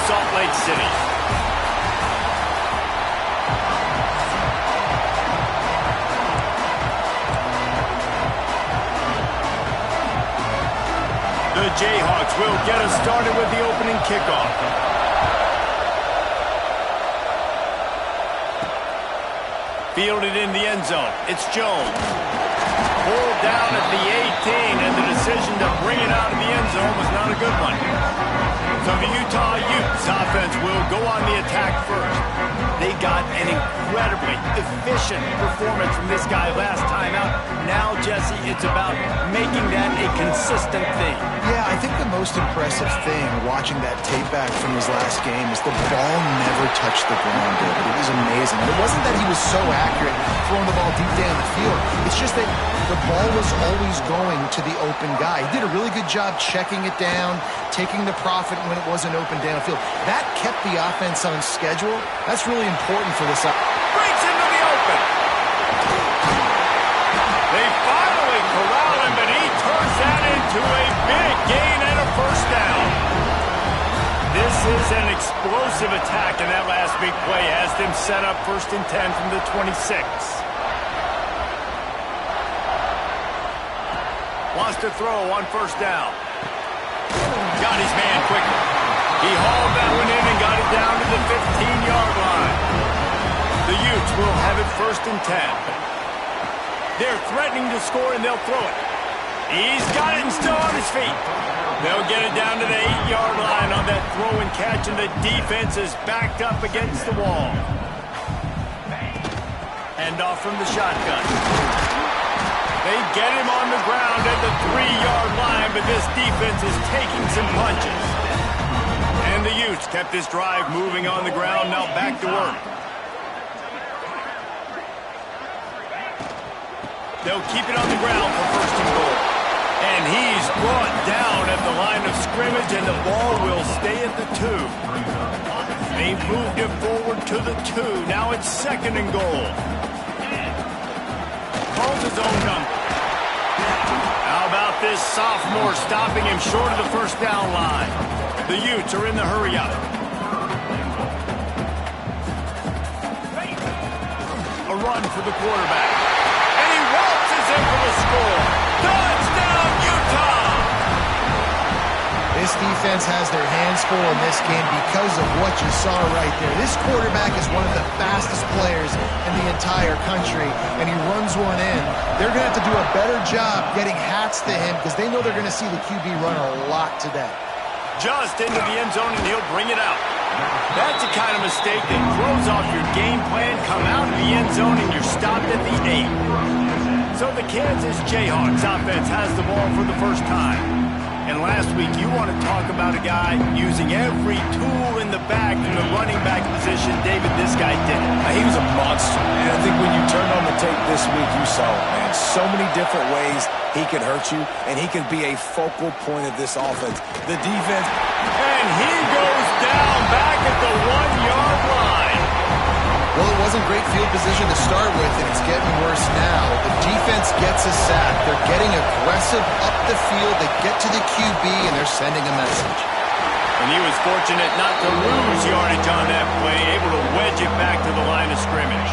Salt Lake City. The Jayhawks will get us started with the opening kickoff. Fielded in the end zone. It's Jones. Pulled down at the 18, and the decision to bring it out of the end zone was not a good one. So the Utah Utes offense will go on the attack first. They got an incredibly efficient performance from this guy last time out. Now, Jesse, it's about making that a consistent thing. Yeah, I think the most impressive thing watching that tape back from his last game is the ball never touched the ground, David. It was amazing. And it wasn't that he was so accurate throwing the ball deep down the field. It's just that the ball was always going to the open guy. He did a really good job checking it down, taking the profit when it wasn't open downfield. That kept the offense on schedule. That's really important for this. Breaks into the open. They finally corral him, but he turns that into a big gain and a first down. This is an explosive attack, and that last big play has them set up 1st and 10 from the 26. Wants to throw on 1st down. Got his man quickly. He hauled that one in and got it down to the 15-yard line. The Utes will have it 1st and 10. They're threatening to score, and they'll throw it. He's got it and still on his feet. They'll get it down to the 8-yard line on that throw and catch, and the defense is backed up against the wall. Hand off from the shotgun. They get him on the ground at the 3-yard line, but this defense is taking some punches. And the Utes kept this drive moving on the ground, now back to work. They'll keep it on the ground for 1st and goal. And he's brought down at the line of scrimmage, and the ball will stay at the 2. They've moved it forward to the 2. Now it's 2nd and goal. Calls his own number. How about this sophomore stopping him short of the 1st down line? The Utes are in the hurry-up. A run for the quarterback. And he waltzes in for the score. Touchdown, Utah! This defense has their hands full in this game because of what you saw right there. This quarterback is one of the fastest players in the entire country, and he runs one in. They're going to have to do a better job getting hats to him because they know they're going to see the QB run a lot today. Just into the end zone, and he'll bring it out. That's the kind of mistake that throws off your game plan. Come out of the end zone, and you're stopped at the 8. So the Kansas Jayhawks offense has the ball for the first time. And last week, you want to talk about a guy using every tool in the bag from the running back position. David, this guy did it. He was a monster. And I think when you turn on the tape this week, you saw it, man. So many different ways he can hurt you, and he can be a focal point of this offense. The defense. And he goes down back at the 1-yard line. Well, it wasn't great field position to start with, and it's getting worse now. The defense gets a sack. They're getting aggressive up the field. They get to the QB, and they're sending a message. And he was fortunate not to lose yardage on that play, able to wedge it back to the line of scrimmage.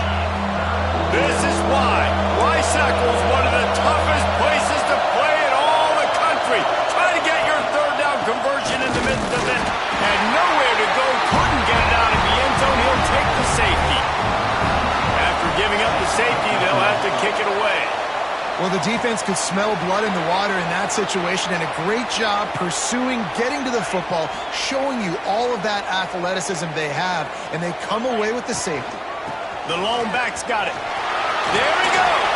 This is why Weissackle's one of the toughest places to play in all the country. Try to get your 3rd down conversion in the midst of it. Had nowhere to go, couldn't get it out of the end zone. He'll take the safety. After giving up the safety, they'll have to kick it away. Well, the defense could smell blood in the water in that situation, and a great job pursuing, getting to the football, showing you all of that athleticism they have, and they come away with the safety. The lone back's got it. There he goes.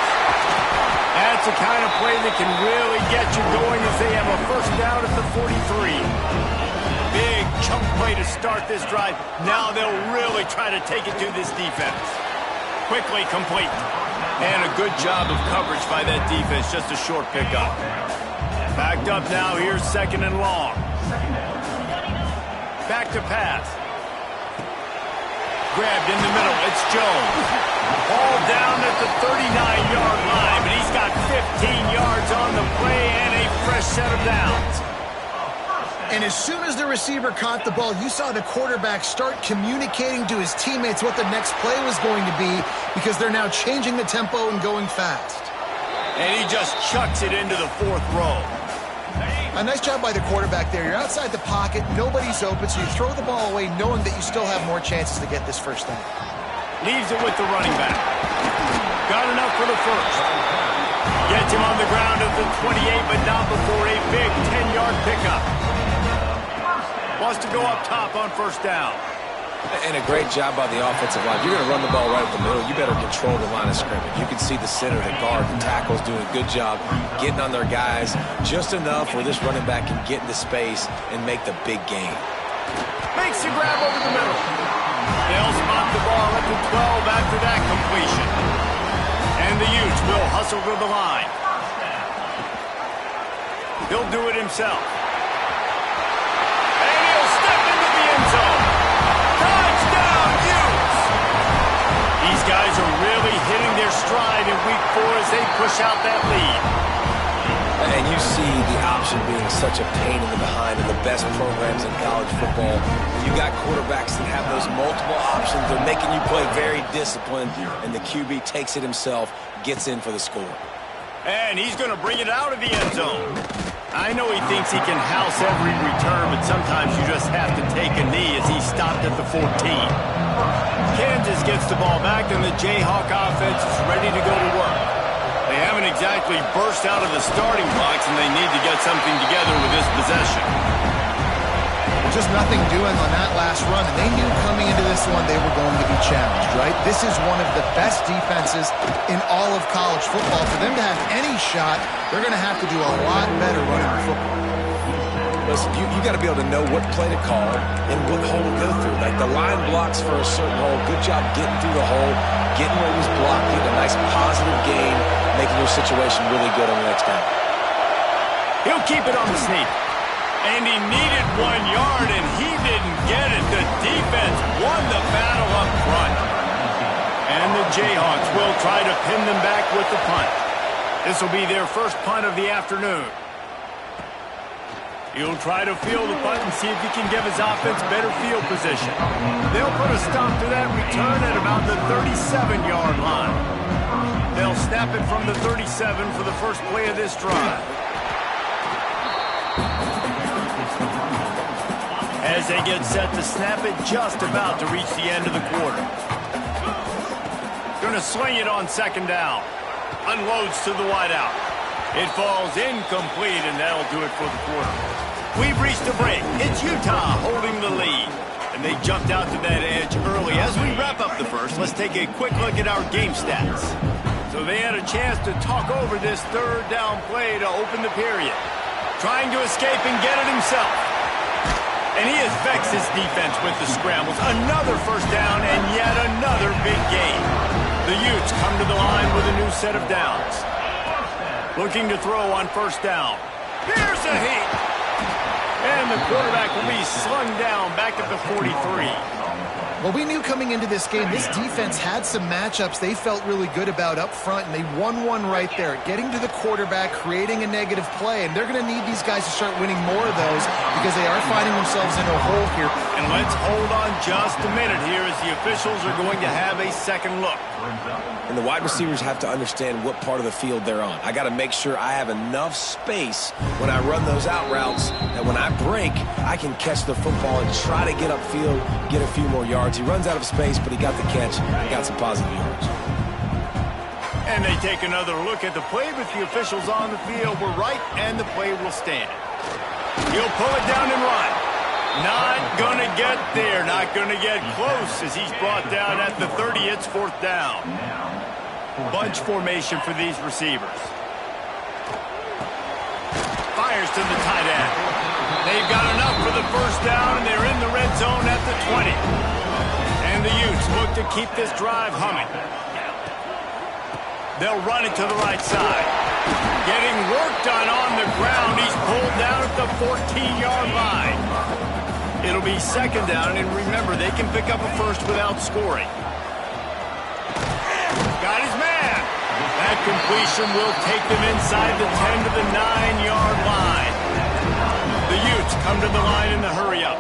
That's the kind of play that can really get you going as they have a 1st down at the 43. Big chunk play to start this drive. Now they'll really try to take it to this defense. Quickly complete. And a good job of coverage by that defense. Just a short pickup. Backed up now. Here's 2nd and long. Back to pass. Grabbed in the middle. It's Jones. Ball down at the 39-yard line, but he's got 15 yards on the play and a fresh set of downs. And as soon as the receiver caught the ball, you saw the quarterback start communicating to his teammates what the next play was going to be because they're now changing the tempo and going fast. And he just chucks it into the 4th row. A nice job by the quarterback there. You're outside the pocket, nobody's open, so you throw the ball away knowing that you still have more chances to get this first down. Leaves it with the running back. Got enough for the first. Gets him on the ground at the 28, but not before a big 10-yard pickup. Wants to go up top on first down. And a great job by the offensive line. You're going to run the ball right at the middle. You better control the line of scrimmage. You can see the center, the guard, the tackles doing a good job getting on their guys just enough where this running back can get into space and make the big gain. Makes the grab over the middle. They'll spot the ball at the 12 after that completion. And the Utes will hustle to the line. He'll do it himself. And he'll step into the end zone. Touchdown, Utes! These guys are really hitting their stride in week 4 as they push out that lead. And you see the option being such a pain in the behind in the best programs in college football. You got quarterbacks that have those multiple options. They're making you play very disciplined, and the QB takes it himself, gets in for the score. And he's going to bring it out of the end zone. I know he thinks he can house every return, but sometimes you just have to take a knee as he stopped at the 14. Kansas gets the ball back, and the Jayhawk offense is ready to go to work. They haven't exactly burst out of the starting blocks, and they need to get something together with this possession. Just nothing doing on that last run, and they knew coming into this one they were going to be challenged, right? This is one of the best defenses in all of college football. For them to have any shot, they're going to have to do a lot better running the football. Listen, you got to be able to know what play to call and what hole to go through. Like the line blocks for a certain hole. Good job getting through the hole, getting where it was blocked, getting a nice positive gain, making your situation really good on the next down. He'll keep it on the sneak. And he needed 1 yard, and he didn't get it. The defense won the battle up front. And the Jayhawks will try to pin them back with the punt. This will be their first punt of the afternoon. He'll try to field the punt and see if he can give his offense better field position. They'll put a stop to that return at about the 37-yard line. They'll snap it from the 37 for the first play of this drive. As they get set to snap it, just about to reach the end of the quarter. Going to swing it on second down. Unloads to the wideout. It falls incomplete, and that'll do it for the quarter. We've reached a break. It's Utah holding the lead. And they jumped out to that edge early. As we wrap up the first, let's take a quick look at our game stats. So they had a chance to talk over this third down play to open the period. Trying to escape and get it himself. And he affects his defense with the scrambles. Another first down and yet another big gain. The Utes come to the line with a new set of downs. Looking to throw on first down. Here's a heat. And the quarterback will be slung down back at the 43. Well, we knew coming into this game, this defense had some matchups they felt really good about up front, and they won one right there, getting to the quarterback, creating a negative play, and they're going to need these guys to start winning more of those because they are finding themselves in a hole here. And let's hold on just a minute here as the officials are going to have a second look. And the wide receivers have to understand what part of the field they're on. I got to make sure I have enough space when I run those out routes that when I break, I can catch the football and try to get upfield, get a few more yards. He runs out of space, but he got the catch, got some positive yards. And they take another look at the play, but the officials on the field were right, and the play will stand. He'll pull it down and run. Not going to get there, not going to get close as he's brought down at the 30. It's fourth down. Bunch formation for these receivers. Fires to the tight end. They've got enough for the first down, and they're in the red zone at the 20. And the Utes look to keep this drive humming. They'll run it to the right side. Getting work done on the ground. He's pulled down at the 14-yard line. It'll be second down, and remember, they can pick up a first without scoring. Got his man. That completion will take them inside the 10 to the 9-yard line. The Utes come to the line in the hurry-up.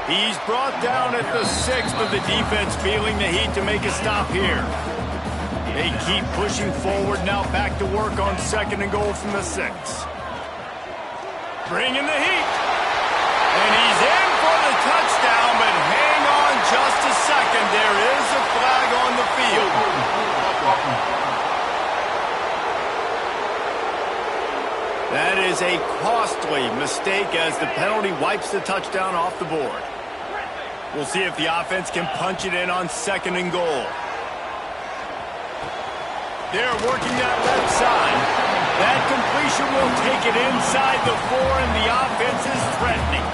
He's brought down at the 6th of the defense, feeling the heat to make a stop here. They keep pushing forward, now back to work on 2nd and goal from the 6. Bringing the heat. And he's in for the touchdown, but hang on just a second. There is a flag on the field. That is a costly mistake as the penalty wipes the touchdown off the board. We'll see if the offense can punch it in on 2nd and goal. They're working that left side. That completion will take it inside the 4, and the offense is threatening.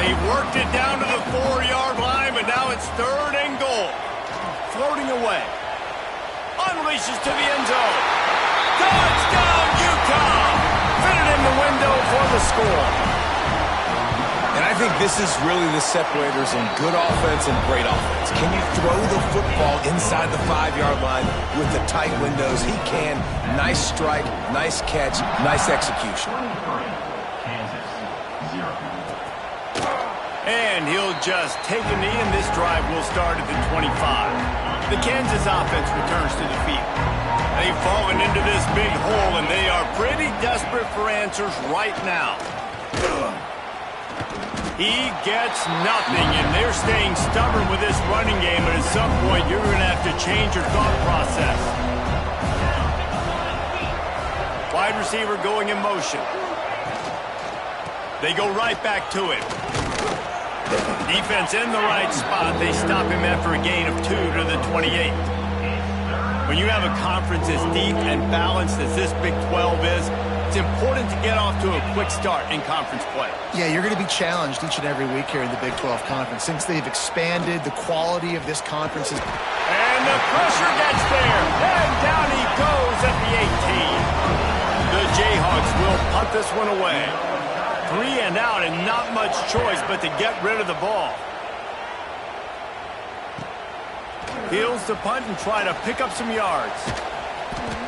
They worked it down to the 4-yard line, but now it's 3rd and goal. Floating away. Unleashes to the end zone. Touchdown, Utah! Fitted in the window for the score. And I think this is really the separators in good offense and great offense. Can you throw the football inside the 5-yard line with the tight windows? He can. Nice strike, nice catch, nice execution. And he'll just take a knee, and this drive will start at the 25. The Kansas offense returns to the field. They've fallen into this big hole, and they are pretty desperate for answers right now. He gets nothing, and they're staying stubborn with this running game, but at some point you're going to have to change your thought process. Wide receiver going in motion. They go right back to it. Defense in the right spot. They stop him after a gain of 2 to the 28. When you have a conference as deep and balanced as this Big 12 is, it's important to get off to a quick start in conference play. Yeah, you're going to be challenged each and every week here in the Big 12 Conference. Since they've expanded, the quality of this conference is... And the pressure gets there. And down he goes at the 18. The Jayhawks will punt this one away. 3 and out, and not much choice but to get rid of the ball. Heels the punt and try to pick up some yards.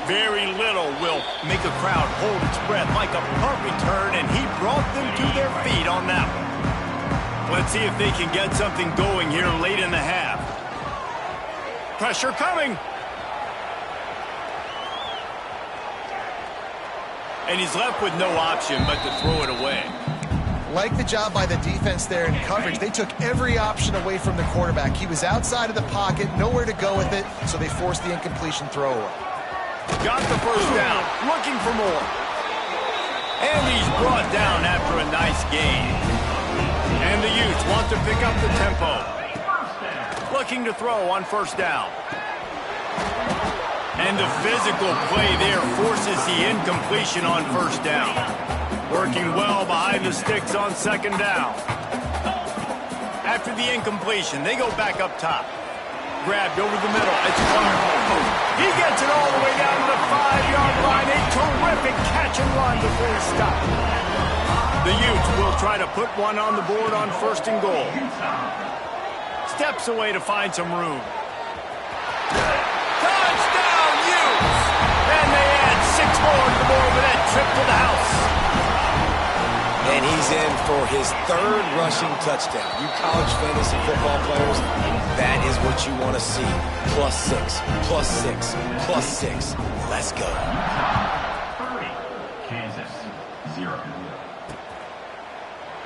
Very little will make a crowd hold its breath like a punt return, and he brought them to their feet on that one. Let's see if they can get something going here late in the half. Pressure coming. And he's left with no option but to throw it away. Like the job by the defense there in coverage. They took every option away from the quarterback. He was outside of the pocket, nowhere to go with it, so they forced the incompletion throwaway. Got the first down, looking for more. And he's brought down after a nice gain. And the Utes want to pick up the tempo. Looking to throw on 1st down. And the physical play there forces the incompletion on 1st down. Working well behind the sticks on 2nd down. After the incompletion, they go back up top. Grabbed over the middle. It's Clark. He gets it all the way down to the 5-yard line. A terrific catch and run before he stopped. The Utes will try to put one on the board on 1st and goal. Steps away to find some room. Touchdown, Utes! And they add 6 more to the board with that trip to the house. And he's in for his 3rd rushing touchdown. You college fantasy football players, that is what you want to see. +6, +6, +6. Let's go. 30, Kansas, 0.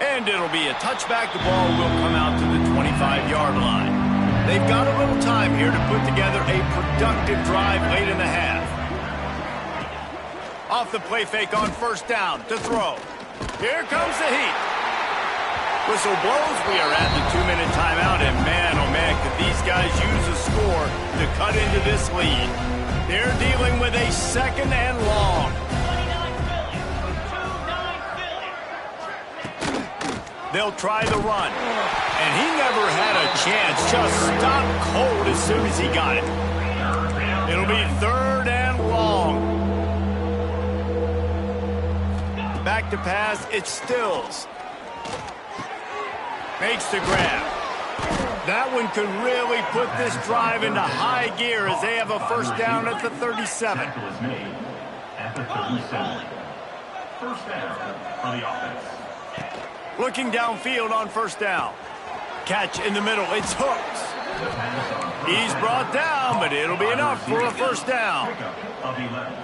And it'll be a touchback. The ball will come out to the 25-yard line. They've got a little time here to put together a productive drive late in the half. Off the play fake on 1st down to throw. Here comes the heat. Whistle blows. We are at the 2-minute timeout, and man, oh man, could these guys use a score to cut into this lead. They're dealing with a 2nd and long. They'll try the run, and he never had a chance. Just stopped cold as soon as he got it. It'll be 3rd and long. Back to pass, it's Stills. Makes the grab. That one could really put this drive into high gear as they have a first down at the 37. Tackle is made at the 37. First down for the offense. Looking downfield on first down. Catch in the middle. It's hooked. He's brought down, but it'll be enough for a first down.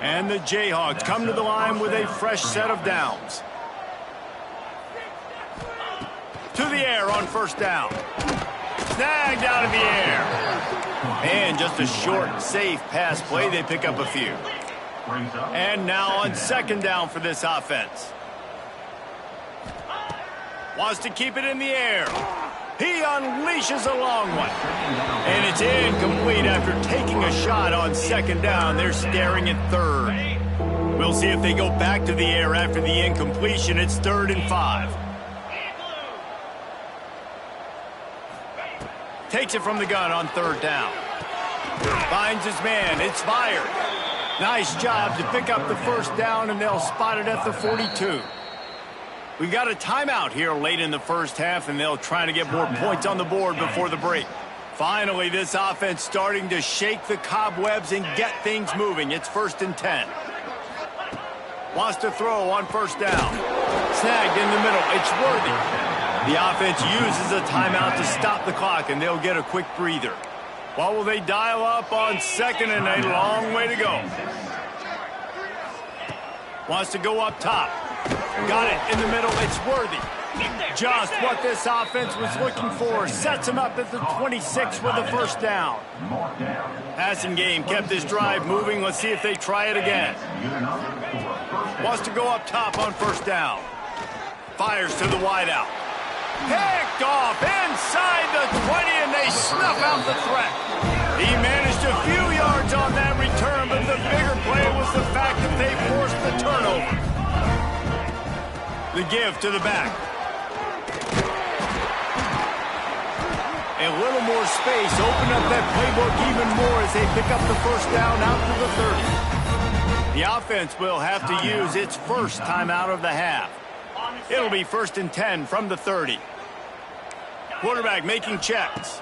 And the Jayhawks come to the line with a fresh set of downs. To the air on first down. Snagged out of the air. And just a short, safe pass play. They pick up a few. And now on second down for this offense. Wants to keep it in the air. He unleashes a long one. And it's incomplete after taking a shot on second down. They're staring at third. We'll see if they go back to the air after the incompletion. It's 3rd and 5. Takes it from the gun on third down. Finds his man. It's fired. Nice job to pick up the first down, and they'll spot it at the 42. We got a timeout here late in the first half, and they'll try to get more points on the board before the break. Finally, this offense starting to shake the cobwebs and get things moving. It's 1st and 10. Wants to throw on first down. Snagged in the middle. It's Worthy. The offense uses a timeout to stop the clock, and they'll get a quick breather. What will they dial up on second, and a long way to go. Wants to go up top. Got it in the middle. It's Worthy. Just what this offense was looking for. Sets him up at the 26 with a first down. Passing game kept this drive moving. Let's see if they try it again. Wants to go up top on first down. Fires to the wideout. Picked off inside the 20, and they snuff out the threat. He managed a few yards on that return, but the bigger play was the fact that they forced the turnover. The give to the back. A little more space. Open up that playbook even more as they pick up the first down out to the 30. The offense will have to use its first timeout of the half. It'll be 1st and 10 from the 30. Quarterback making checks.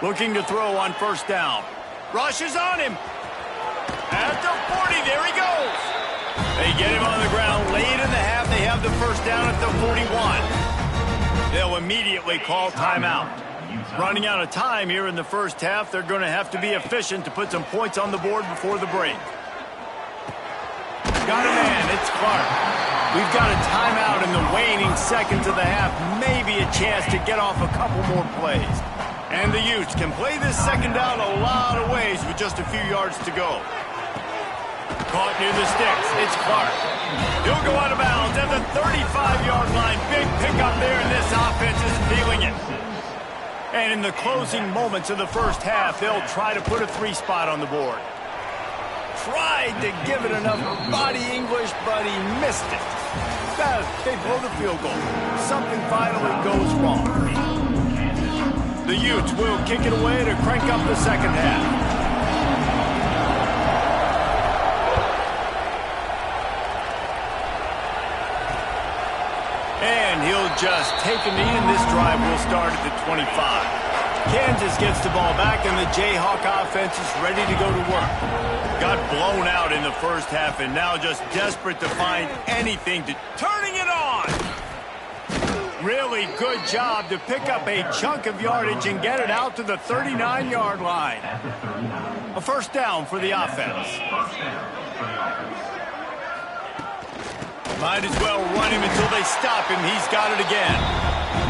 Looking to throw on first down. Rushes on him. At the 40, there he goes. They get him on the ground late in the half. They have the first down at the 41. They'll immediately call timeout. Running out of time here in the first half. They're going to have to be efficient to put some points on the board before the break. Got a man. It's Clark. We've got a timeout in the waning seconds of the half. Maybe a chance to get off a couple more plays. And the Utes can play this second down a lot of ways with just a few yards to go. Caught near the sticks. It's Clark. He'll go out of bounds at the 35-yard line. Big pickup there, and this offense is feeling it. And in the closing moments of the first half, they'll try to put a 3 spot on the board. Tried to give it enough body English, but he missed it. They blow the field goal. Something finally goes wrong. The Utes will kick it away to crank up the second half. And he'll just take a knee, and this drive will start at the 25. Kansas gets the ball back, and the Jayhawk offense is ready to go to work. Got blown out in the first half, and now just desperate to find anything to turning it on. Really good job to pick up a chunk of yardage and get it out to the 39-yard line. A first down for the offense. Might as well run him until they stop him. He's got it again.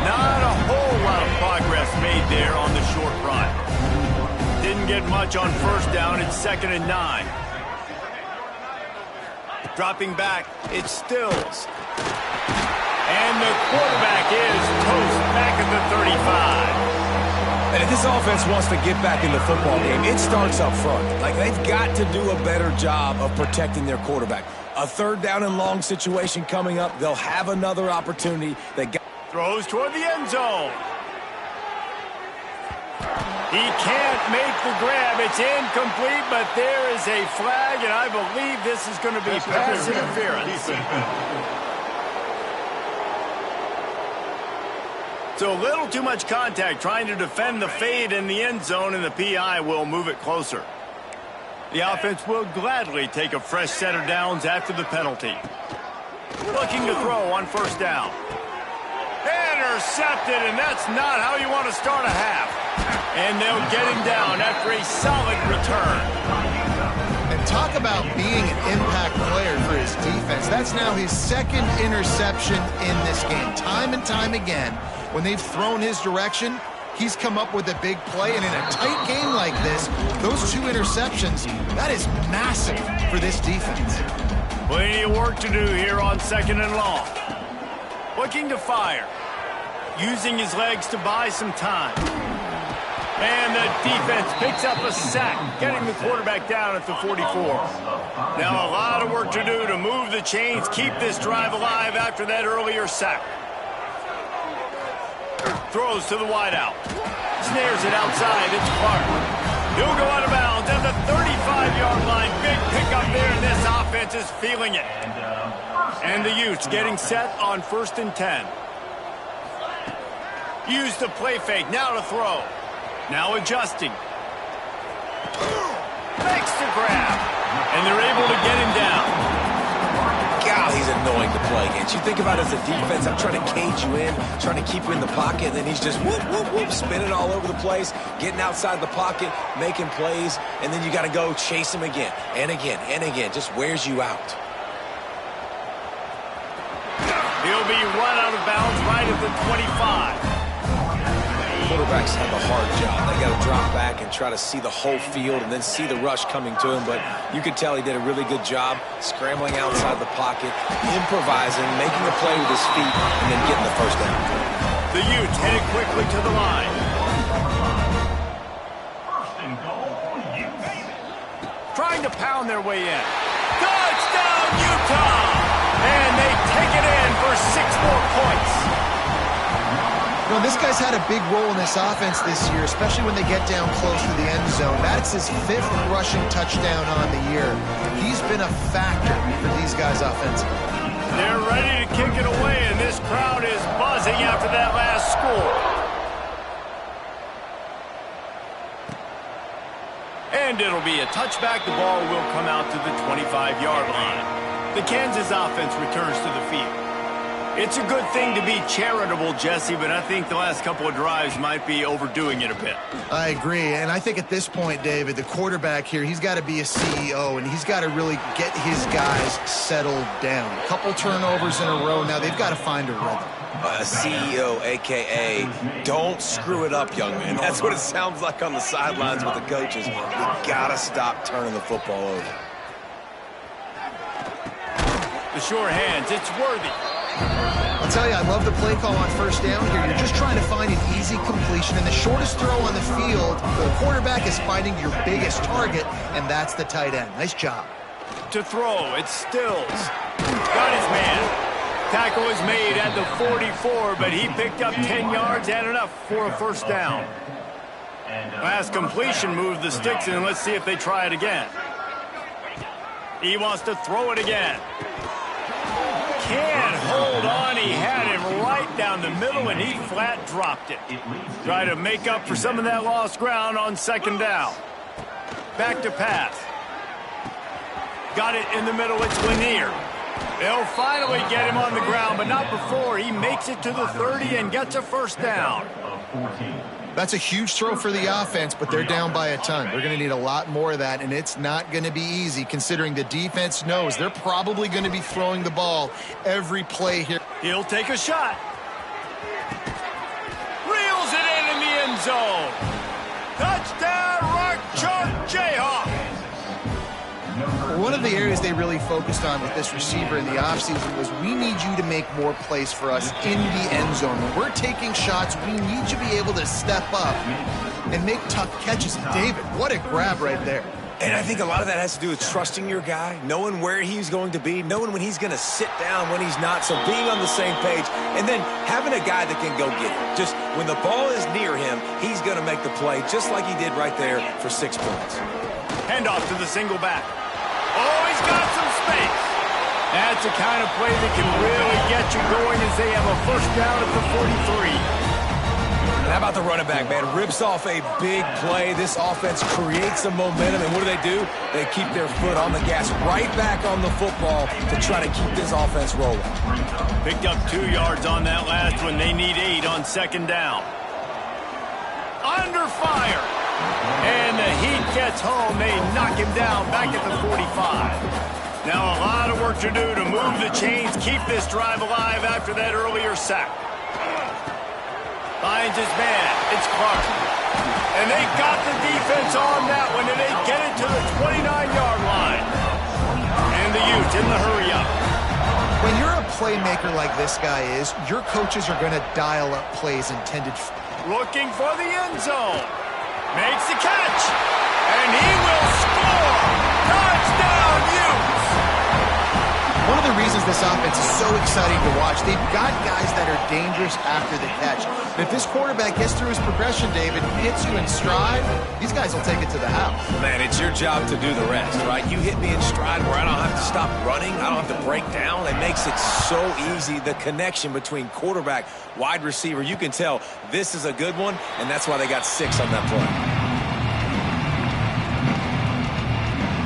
Not a whole lot of progress made there on the short run. Didn't get much on first down. It's 2nd and 9. Dropping back, it's Stills. And the quarterback is toast back at the 35. And if this offense wants to get back in the football game, it starts up front. Like, they've got to do a better job of protecting their quarterback. A 3rd down and long situation coming up. They'll have another opportunity. Throws toward the end zone. He can't make the grab. It's incomplete, but there is a flag, and I believe this is going to be pass interference. So a little too much contact trying to defend the fade in the end zone, and the PI will move it closer. The offense will gladly take a fresh set of downs after the penalty. Looking to throw on first down. Intercepted, and that's not how you want to start a half. And they'll get him down after a solid return. And talk about being an impact player for his defense. That's now his second interception in this game. Time and time again, when they've thrown his direction, he's come up with a big play. And in a tight game like this, those 2 interceptions, that is massive for this defense. Plenty of work to do here on 2nd and long. Looking to fire. Using his legs to buy some time. And the defense picks up a sack, getting the quarterback down at the 44. Now a lot of work to do to move the chains, keep this drive alive after that earlier sack. Throws to the wideout. Snares it outside. It's Clark. He'll go out of bounds at the 35-yard line. Big pickup there, and this offense is feeling it. And the Utes getting set on 1st and 10. Use the play fake. Now to throw. Now adjusting. Makes the grab. And they're able to get him down. God, he's annoying to play against. You think about it as a defense, I'm trying to cage you in, trying to keep you in the pocket, and then he's just whoop, whoop, whoop, spinning all over the place, getting outside the pocket, making plays, and then you got to go chase him again and again and again. Just wears you out. He'll be run out of bounds right at the 25. Quarterbacks have a hard job. They got to drop back and try to see the whole field and then see the rush coming to him. But you could tell he did a really good job scrambling outside the pocket, improvising, making a play with his feet, and then getting the first down. The Utes headed quickly to the line. Trying to pound their way in. Touchdown, Utah! And they take it in for 6 more points. You know, this guy's had a big role in this offense this year, especially when they get down close to the end zone. That's his 5th rushing touchdown on the year. He's been a factor for these guys offensively. They're ready to kick it away, and this crowd is buzzing after that last score. And it'll be a touchback. The ball will come out to the 25-yard line. The Kansas offense returns to the field. It's a good thing to be charitable, Jesse, but I think the last couple of drives might be overdoing it a bit. I agree, and I think at this point, David, the quarterback here, he's got to be a CEO, and he's got to really get his guys settled down. A couple turnovers in a row. Now they've got to find a rhythm. A CEO, a.k.a. don't screw it up, young man. That's what it sounds like on the sidelines with the coaches. You got to stop turning the football over. The sure hands, it's Worthy. I'll tell you, I love the play call on first down here. You're just trying to find an easy completion, and the shortest throw on the field, the quarterback is finding your biggest target, and that's the tight end. Nice job. To throw, it's Stills. Got his man. Tackle is made at the 44, but he picked up 10 yards and enough for a first down. Last completion moved the sticks, and let's see if they try it again. He wants to throw it again. Can't hold on. He had him right down the middle, and he flat dropped it. Try to make up for some of that lost ground on second down. Back to pass. Got it in the middle. It's Lanier. They'll finally get him on the ground, but not before. He makes it to the 30 and gets a first down. That's a huge throw for the offense, but they're down by a ton. They're going to need a lot more of that, and it's not going to be easy considering the defense knows they're probably going to be throwing the ball every play here. He'll take a shot. Reels it in the end zone. Touchdown, Rock Chalk Jayhawk. One of the areas they really focused on with this receiver in the offseason was we need you to make more plays for us in the end zone. When we're taking shots, we need you to be able to step up and make tough catches. David, what a grab right there. And I think a lot of that has to do with trusting your guy, knowing where he's going to be, knowing when he's going to sit down, when he's not, so being on the same page, and then having a guy that can go get it. Just when the ball is near him, he's going to make the play just like he did right there for 6 points. Handoff to the single back. Oh, he's got some space. That's the kind of play that can really get you going as they have a first down at the 43. how about the running back, man? Rips off a big play. This offense creates some momentum, and what do? They keep their foot on the gas, right back on the football to try to keep this offense rolling. Picked up 2 yards on that last one. They need 8 on second down. Under fire. And the heat gets home. They knock him down back at the 45. Now a lot of work to do to move the chains, keep this drive alive after that earlier sack. Finds his man. It's Clark. And they got the defense on that one, and they get it to the 29-yard line. And the Utes in the hurry-up. When you're a playmaker like this guy is, your coaches are going to dial up plays intended for... Looking for the end zone. Makes the catch. And he will score. Touchdown, Utes. One of the reasons this offense is so exciting to watch, they've got guys that are dangerous after the catch. And if this quarterback gets through his progression, David, hits you in stride, these guys will take it to the house. Man, it's your job to do the rest, right? You hit me in stride where I don't have to stop running. I don't have to break down. It makes it so easy. The connection between quarterback, wide receiver, you can tell this is a good one, and that's why they got 6 on that play.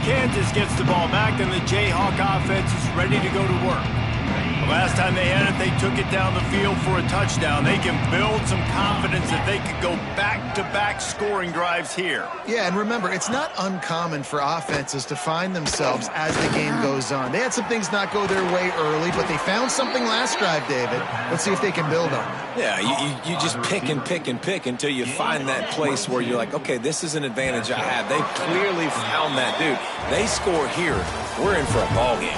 Kansas gets the ball back, and the Jayhawk offense is ready to go to work. The last time they had it, they took it down the field for a touchdown. They can build some confidence that they could go back-to-back scoring drives here. Yeah, and remember, it's not uncommon for offenses to find themselves as the game goes on. They had some things not go their way early, but they found something last drive, David. Let's see if they can build on it. Yeah, you just pick and pick and pick until you find that place where you're like, okay, this is an advantage I have. They clearly found that, dude. They score here. We're in for a ball game.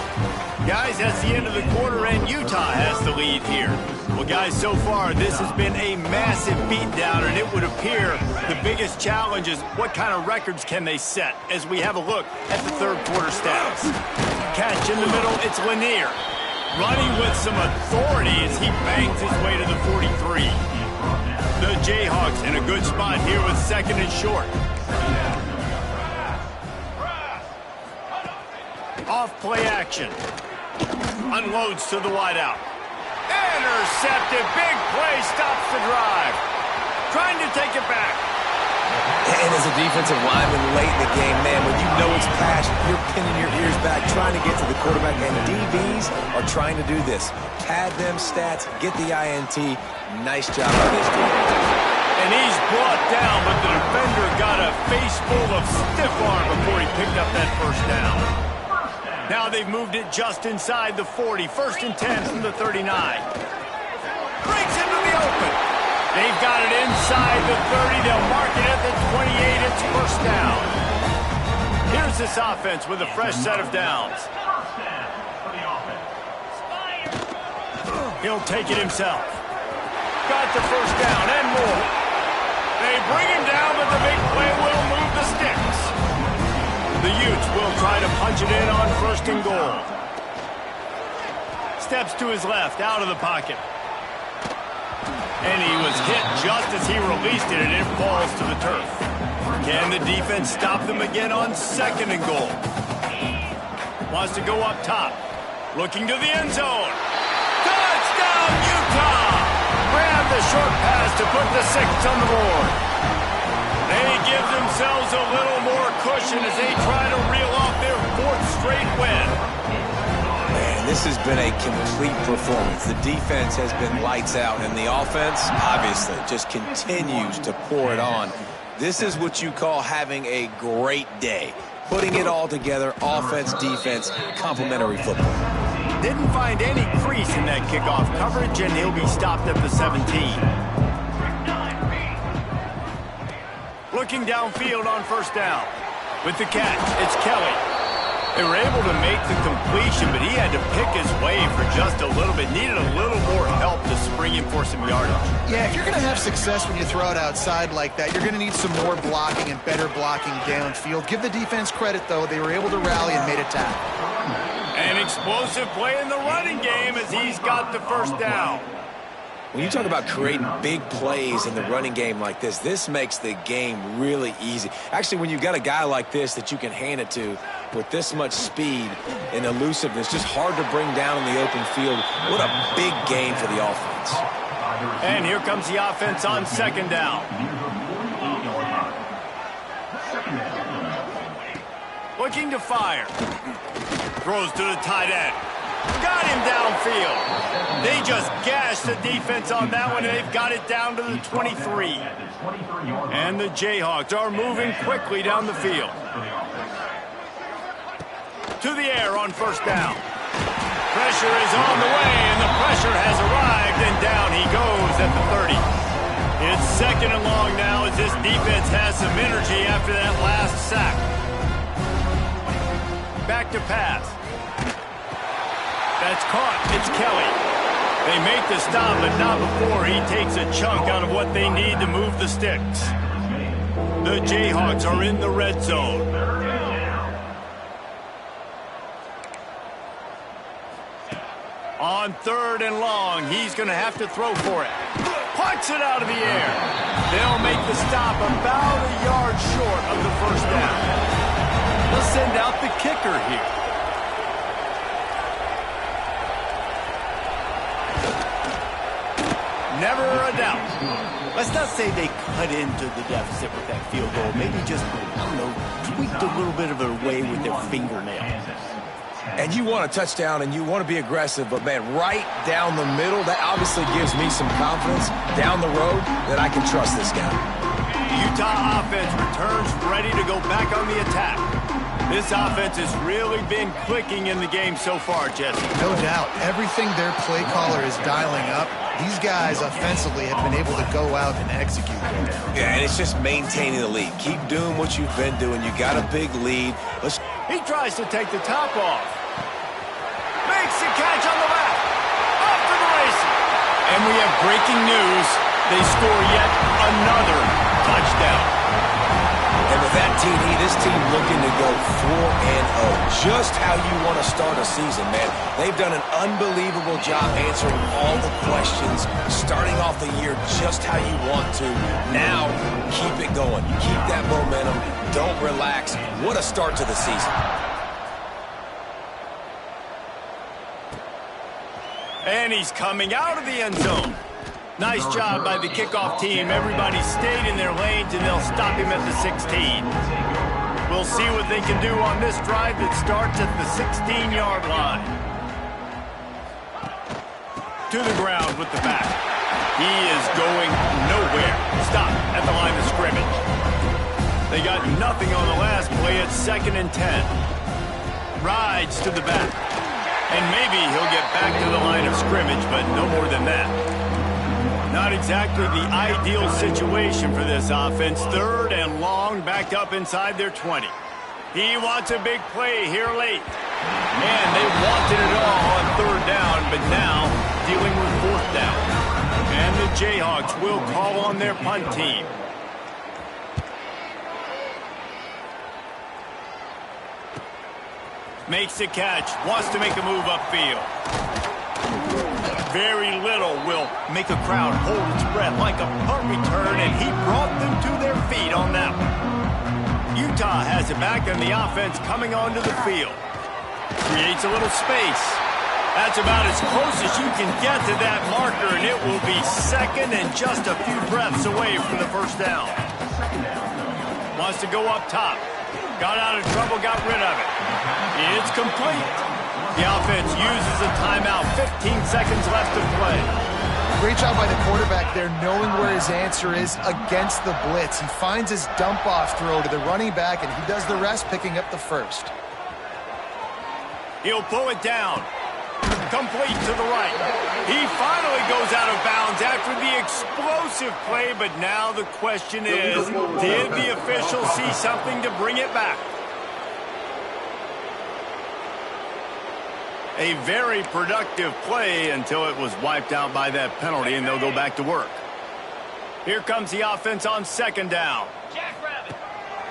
Guys, that's the end of the quarter, and Utah has the lead here. Well, guys, so far, this has been a massive beatdown, and it would appear the biggest challenge is what kind of records can they set as we have a look at the third quarter stats. Catch in the middle, it's Lanier. Running with some authority as he bangs his way to the 43. The Jayhawks in a good spot here with second and short. Off play action. Unloads to the wideout. Intercepted. Big play. Stops the drive. Trying to take it back. And as a defensive lineman late in the game, man, when you know it's past, you're pinning your ears back, trying to get to the quarterback. And DBs are trying to do this. Pad them stats, get the INT. Nice job by this defense. And he's brought down, but the defender got a face full of stiff arm before he picked up that first down. Now they've moved it just inside the 40. 1st and 10 from the 39. Breaks into the open. They've got it inside the 30. They'll mark it at the 28. It's first down. Here's this offense with a fresh set of downs. He'll take it himself. Got the first down and more. They bring him down, but the big play will move the sticks. The Utes will try to punch it in on 1st and goal. Steps to his left, out of the pocket. And he was hit just as he released it, and it falls to the turf. Can the defense stop them again on 2nd and goal? Wants to go up top. Looking to the end zone. Touchdown, Utah! Grab the short pass to put the 6 on the board. They give themselves a little more cushion as they try to reel off their 4th straight win. Man, this has been a complete performance. The defense has been lights out, and the offense, obviously, just continues to pour it on. This is what you call having a great day. Putting it all together, offense, defense, complementary football. Didn't find any crease in that kickoff coverage, and he'll be stopped at the 17. Looking downfield on 1st down. With the catch, it's Kelly. They were able to make the completion, but he had to pick his way for just a little bit. Needed a little more help to spring him for some yardage. Yeah, if you're going to have success when you throw it outside like that, you're going to need some more blocking and better blocking downfield. Give the defense credit, though. They were able to rally and made a tackle. An explosive play in the running game as he's got the first down. When you talk about creating big plays in the running game like this makes the game really easy. Actually, when you've got a guy like this that you can hand it to with this much speed and elusiveness, just hard to bring down in the open field, what a big game for the offense. And here comes the offense on second down. Looking to fire. Throws to the tight end. Got him downfield. They just gashed the defense on that one, and they've got it down to the 23. And the Jayhawks are moving quickly down the field. To the air on first down. Pressure is on the way, and the pressure has arrived, and down he goes at the 30. It's second and long now as this defense has some energy after that last sack. Back to pass. That's caught. It's Kelly. They make the stop, but not before he takes a chunk out of what they need to move the sticks. The Jayhawks are in the red zone. On third and long, he's going to have to throw for it. Punts it out of the air. They'll make the stop about a yard short of the first down. They'll send out the kicker here. Never a doubt. Let's not say they cut into the deficit with that field goal. Maybe just, I don't know, tweaked a little bit of their way with their fingernail. And you want a touchdown and you want to be aggressive, but, man, right down the middle, that obviously gives me some confidence down the road that I can trust this guy. Utah offense returns ready to go back on the attack. This offense has really been clicking in the game so far, Jesse. No doubt. Everything their play caller is dialing up, these guys offensively have been able to go out and execute. Yeah, and it's just maintaining the lead. Keep doing what you've been doing. You got a big lead. He tries to take the top off. Makes the catch on the back. Off to the races. And we have breaking news. They score yet another touchdown. And with that TD, this team looking to go 4-0. Just how you want to start a season, man. They've done an unbelievable job answering all the questions, starting off the year just how you want to. Now, keep it going. Keep that momentum. Don't relax. What a start to the season. And he's coming out of the end zone. Nice job by the kickoff team. Everybody stayed in their lanes, and they'll stop him at the 16. We'll see what they can do on this drive that starts at the 16-yard line. To the ground with the back. He is going nowhere. Stop at the line of scrimmage. They got nothing on the last play. It's 2nd and 10. Rides to the back. And maybe he'll get back to the line of scrimmage, but no more than that. Not exactly the ideal situation for this offense. 3rd and long, backed up inside their 20. He wants a big play here late. And they wanted it all on 3rd down, but now dealing with 4th down. And the Jayhawks will call on their punt team. Makes the catch, wants to make a move upfield. Very little will make a crowd hold its breath like a punt return, and he brought them to their feet on that one. Utah has it back, and the offense coming onto the field. Creates a little space. That's about as close as you can get to that marker, and it will be 2nd and just a few breaths away from the first down. Wants to go up top. Got out of trouble, got rid of it. It's complete. The offense uses a timeout. 15 seconds left to play. Great job by the quarterback there, knowing where his answer is against the blitz. He finds his dump-off throw to the running back, and he does the rest, picking up the first. He'll pull it down. Complete to the right. He finally goes out of bounds after the explosive play, but now the question is, did the official see something to bring it back? A very productive play until it was wiped out by that penalty, and they'll go back to work. Here comes the offense on 2nd down.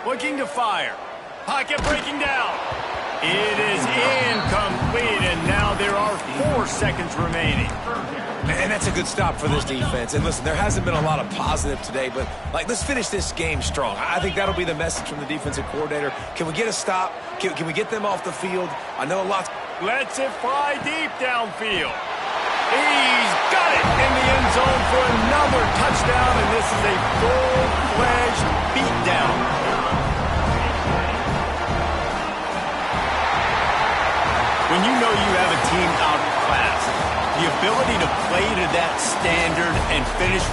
Looking to fire. Pocket breaking down. It is incomplete, and now there are 4 seconds remaining. And that's a good stop for this defense. And listen, there hasn't been a lot of positive today, but, let's finish this game strong. I think that'll be the message from the defensive coordinator. Can we get a stop? Can we get them off the field? I know a lot. Lets it fly deep downfield. He's got it in the end zone for another touchdown, and this is a full-fledged beatdown. When you know you have a team outclassed, the ability to play to that standard and finish with